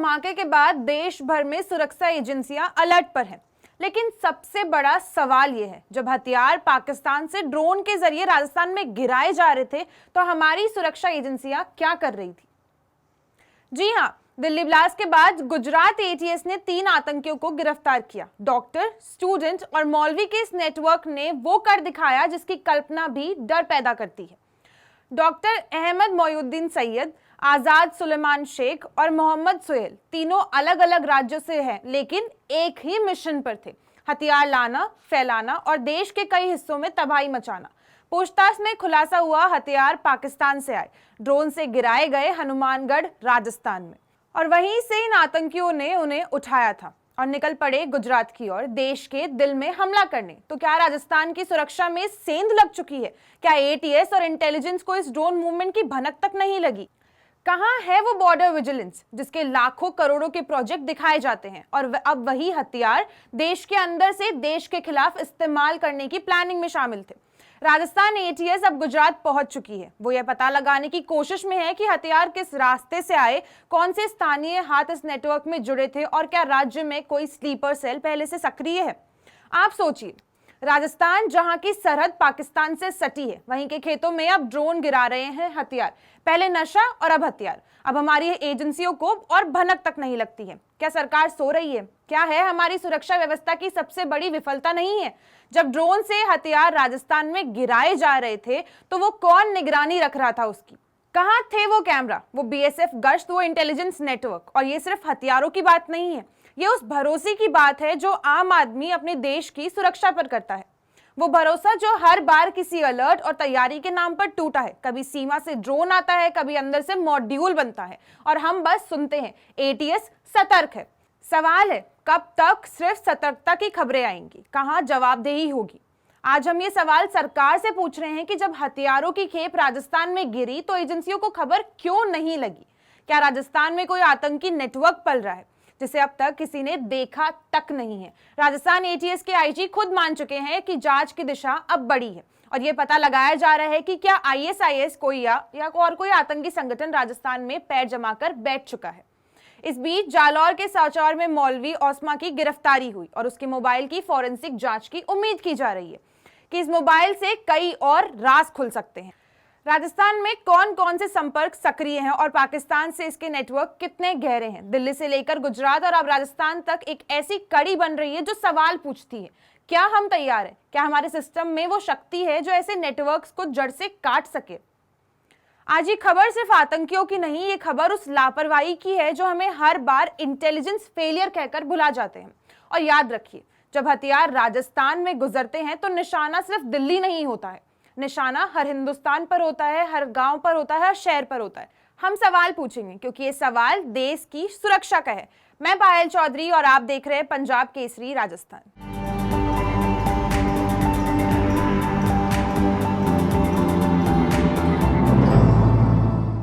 धमाके के बाद देश भर में सुरक्षा एजेंसियां अलर्ट पर हैं। लेकिन सबसे बड़ा सवाल यह है, जब हथियार पाकिस्तान से ड्रोन के जरिए राजस्थान में गिराए जा रहे थे तो हमारी सुरक्षा एजेंसियां क्या कर रही थी? जी हां, दिल्ली ब्लास्ट के बाद गुजरात एटीएस ने 3 आतंकियों को गिरफ्तार किया। डॉक्टर, स्टूडेंट और मौलवी के इस नेटवर्क ने वो कर दिखाया जिसकी कल्पना भी डर पैदा करती है। डॉक्टर अहमद मोइनुद्दीन सैयद, आजाद सुलेमान शेख और मोहम्मद सुहेल तीनों अलग अलग राज्यों से हैं, लेकिन एक ही मिशन पर थे: हथियार लाना, फैलाना और देश के कई हिस्सों में तबाही मचाना। पूछताछ में खुलासा हुआ, हथियार पाकिस्तान से आए, ड्रोन से गिराए गए हनुमानगढ़, राजस्थान में, और वहीं से इन आतंकियों ने उन्हें उठाया था और निकल पड़े गुजरात की ओर, देश के दिल में हमला करने। तो क्या राजस्थान की सुरक्षा में सेंध लग चुकी है? क्या एटीएस और इंटेलिजेंस को इस ड्रोन मूवमेंट की भनक तक नहीं लगी? कहां है वो बॉर्डर विजिलेंस जिसके लाखों करोड़ों के प्रोजेक्ट दिखाए जाते हैं और अब वही हथियार देश के अंदर से देश के खिलाफ इस्तेमाल करने की प्लानिंग में शामिल थे? राजस्थान एटीएस अब गुजरात पहुंच चुकी है। वो ये पता लगाने की कोशिश में है कि हथियार किस रास्ते से आए, कौन से स्थानीय हाथ इस नेटवर्क में जुड़े थे और क्या राज्य में कोई स्लीपर सेल पहले से सक्रिय है। आप सोचिए, राजस्थान जहां की सरहद पाकिस्तान से सटी है, वहीं के खेतों में अब ड्रोन गिरा रहे हैं हथियार। पहले नशा और अब हथियार। अब हमारी एजेंसियों को और भनक तक नहीं लगती है। क्या सरकार सो रही है? क्या है हमारी सुरक्षा व्यवस्था की सबसे बड़ी विफलता नहीं है? जब ड्रोन से हथियार राजस्थान में गिराए जा रहे थे तो वो कौन निगरानी रख रहा था उसकी? कहां थे वो कैमरा, वो बीएसएफ गश्त, वो इंटेलिजेंस नेटवर्क? और ये सिर्फ हथियारों की बात नहीं है, ये उस भरोसे की बात है जो आम आदमी अपने देश की सुरक्षा पर करता है। वो भरोसा जो हर बार किसी अलर्ट और तैयारी के नाम पर टूटा है। कभी सीमा से ड्रोन आता है, कभी अंदर से मॉड्यूल बनता है और हम बस सुनते हैं एटीएस सतर्क है। सवाल है, कब तक सिर्फ सतर्कता की खबरें आएंगी? कहां जवाबदेही होगी? आज हम ये सवाल सरकार से पूछ रहे हैं कि जब हथियारों की खेप राजस्थान में गिरी तो एजेंसियों को खबर क्यों नहीं लगी? क्या राजस्थान में कोई आतंकी नेटवर्क पल रहा है जिसे अब तक किसी ने देखा तक नहीं है? राजस्थान एटीएस के आईजी खुद मान चुके हैं कि जांच की दिशा अब बड़ी है और ये पता लगाया जा रहा है कि क्या आईएसआईएस कोई या और कोई आतंकी संगठन राजस्थान में पैर जमाकर बैठ चुका है। इस बीच जालौर के सांचौर में मौलवी ओस्मा की गिरफ्तारी हुई और उसके मोबाइल की फॉरेंसिक जांच की उम्मीद की जा रही है कि इस मोबाइल से कई और राज खुल सकते हैं। राजस्थान में कौन कौन से संपर्क सक्रिय हैं और पाकिस्तान से इसके नेटवर्क कितने गहरे हैं? दिल्ली से लेकर गुजरात और अब राजस्थान तक एक ऐसी कड़ी बन रही है जो सवाल पूछती है, क्या हम तैयार हैं? क्या हमारे सिस्टम में वो शक्ति है जो ऐसे नेटवर्क्स को जड़ से काट सके? आज ये खबर सिर्फ आतंकियों की नहीं, ये खबर उस लापरवाही की है जो हमें हर बार इंटेलिजेंस फेलियर कहकर भुला जाते हैं। और याद रखिए, जब हथियार राजस्थान में गुजरते हैं तो निशाना सिर्फ दिल्ली नहीं होता है, निशाना हर हिंदुस्तान पर होता है, हर गांव पर होता है, हर शहर पर होता है। हम सवाल पूछेंगे क्योंकि ये सवाल देश की सुरक्षा का है। मैं पायल चौधरी और आप देख रहे हैं पंजाब केसरी राजस्थान।